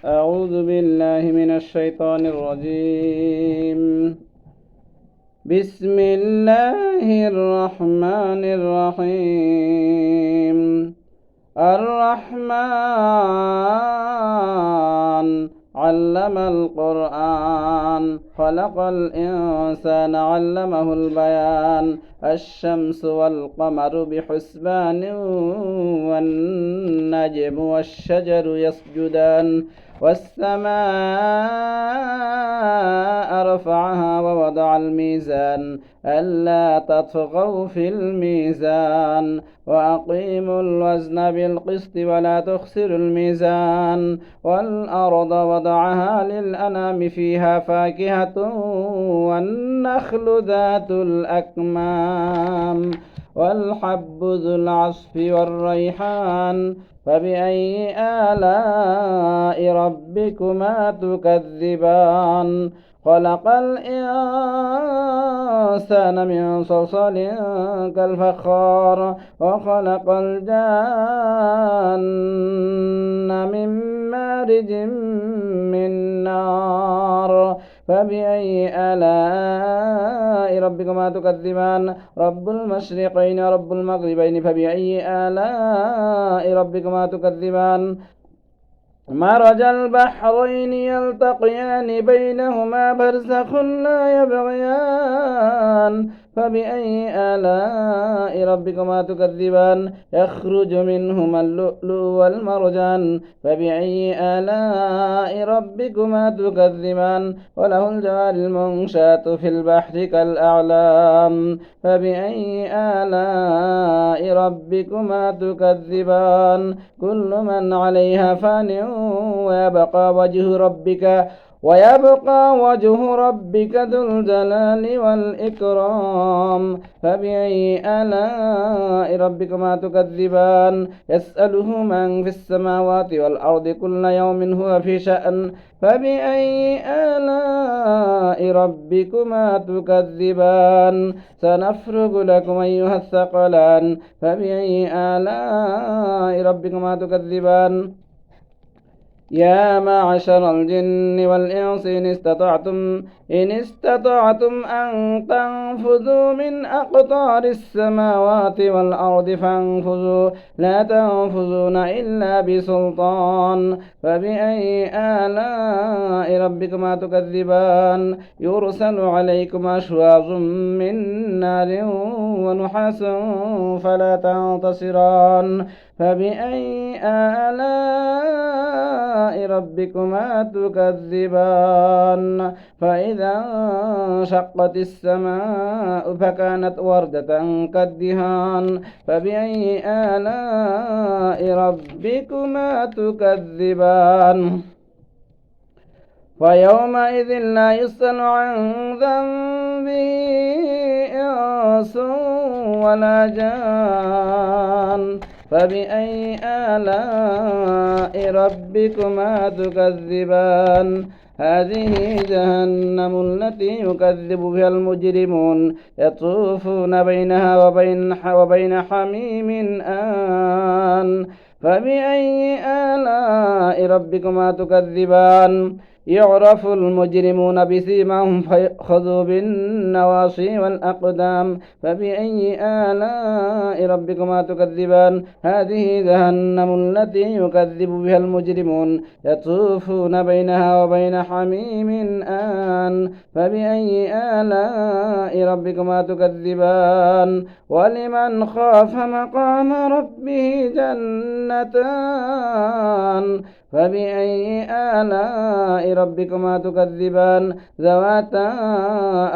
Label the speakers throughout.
Speaker 1: أعوذ بالله من الشيطان الرجيم. بسم الله الرحمن الرحيم. الرحمن علم القرآن خلق الإنسان علمه البيان. الشمس والقمر بحسبان والنجم والشجر يسجدان والسماء رفعها ووضع الميزان ألا تطغوا في الميزان وأقيموا الوزن بالقسط ولا تخسروا الميزان. والأرض وضعها للأنام فيها فاكهة والنخل ذات الأكمام والحب ذو العصف والريحان. فبأي آلاء ربكما تكذبان؟ خلق الإنسان من صلصال كالفخار وخلق الجان من مارج من نار. فبأي آلاء ربكما تكذبان؟ رب المشرقين ورب المغربين. فبأي آلاء ربكما تكذبان؟ مرج البحرين يلتقيان بينهما برزخ لا يبغيان. فبأي آلاء ربكما تكذبان؟ يخرج منهما اللؤلؤ والمرجان. فبأي آلاء ربكما تكذبان؟ وله الجوار المنشآت في البحر كالأعلام. فبأي آلاء ربكما تكذبان؟ كل من عليها فان ويبقى وجه ربك ذو الجلال والإكرام. فبأي آلاء ربكما تكذبان؟ يسأله من في السماوات والأرض كل يوم هو في شأن. فبأي آلاء ربكما تكذبان؟ سنفرغ لكم أيها الثقلان. فبأي آلاء ربكما تكذبان؟ يا معشر الجن والإنس إن استطعتم أن تنفذوا من أقطار السماوات والأرض فانفذوا لا تنفذون إلا بسلطان. فبأي آلاء ربكما تكذبان؟ يرسل عليكم أشواظ من نار ونحاس فلا تنتصران. فبأي آلاء ربكما تكذبان؟ فإذا انشقت السماء فكانت وردة كالدهان. فبأي آلاء ربكما تكذبان؟ فيومئذ لا يسأل عن ذنبه إنس ولا جان. فبأي آلاء ربكما تكذبان؟ هذه جهنم التي يكذب بها المجرمون يطوفون بينها وبين حميم آن. فبأي آلاء ربكما تكذبان؟ يعرف المجرمون بسيماهم فيؤخذوا بالنواصي والأقدام. فبأي آلاء ربكما تكذبان؟ هذه جهنم التي يكذب بها المجرمون يطوفون بينها وبين حميم آن. فبأي آلاء ربكما تكذبان؟ ولمن خاف مقام ربه جنتان. فبأي آلاء ربكما تكذبان؟ ذواتا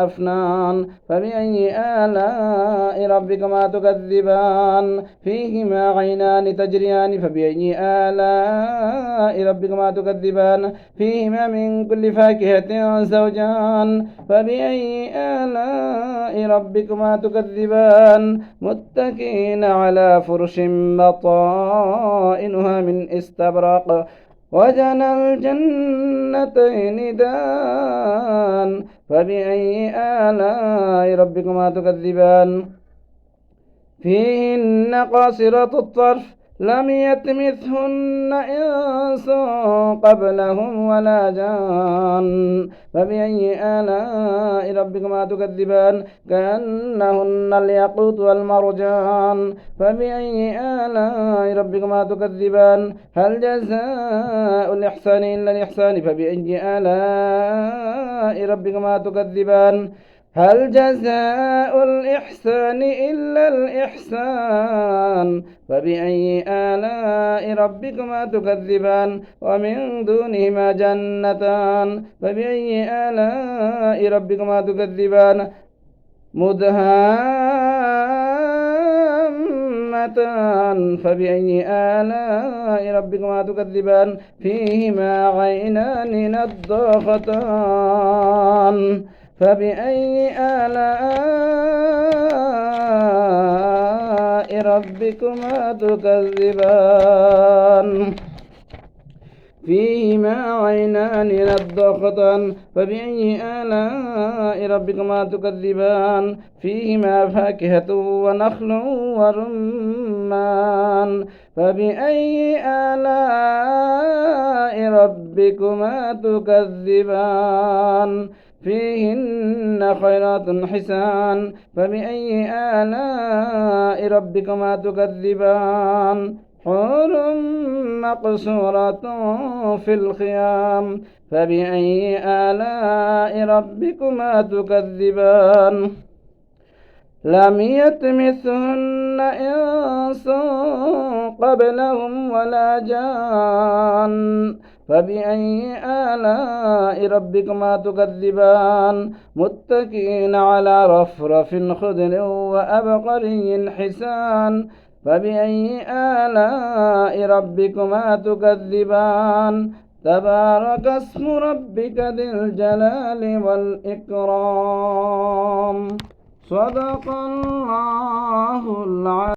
Speaker 1: أفنان. فبأي آلاء ربكما تكذبان؟ فيهما عينان تجريان. فبأي آلاء ربكما تكذبان؟ فيهما من كل فاكهة زوجان. فبأي آلاء ربكما تكذبان؟ متكئين على فرش بطائنها من استبرق وجنى الجنتين دان. فبأي آلاء ربكما تكذبان؟ فيهن قاصرات الطرف لم يطمثهن إنس إنس قبلهم ولا جان فبأي آلاء ربكما تكذبان كأنهن الياقوت والمرجان فبأي آلاء ربكما تكذبان هل جزاء الإحسان إلا الإحسان فبأي آلاء ربكما تكذبان هل جزاء الإحسان إلا الإحسان فبأي آلاء ربكما تكذبان ومن دونهما جنتان فبأي آلاء ربكما تكذبان مدهامتان فبأي آلاء ربكما تكذبان فيهما عينان نضاختان فبأي آلاء ربكما تكذبان فيهما عينان نضاختان فبأي آلاء ربكما تكذبان فيهما فاكهة ونخل ورمان فبأي آلاء ربكما تكذبان فيهن خيرات حسان فبأي آلاء ربكما تكذبان حور مقصورات في الخيام فبأي آلاء ربكما تكذبان لم يطمثهن إنس قبلهم ولا جان فبأي آلاء ربكما تكذبان متكئين على رفرف خضر وأبقري حسان فبأي آلاء ربكما تكذبان تبارك اسم ربك ذي الجلال والإكرام صدق الله العظيم.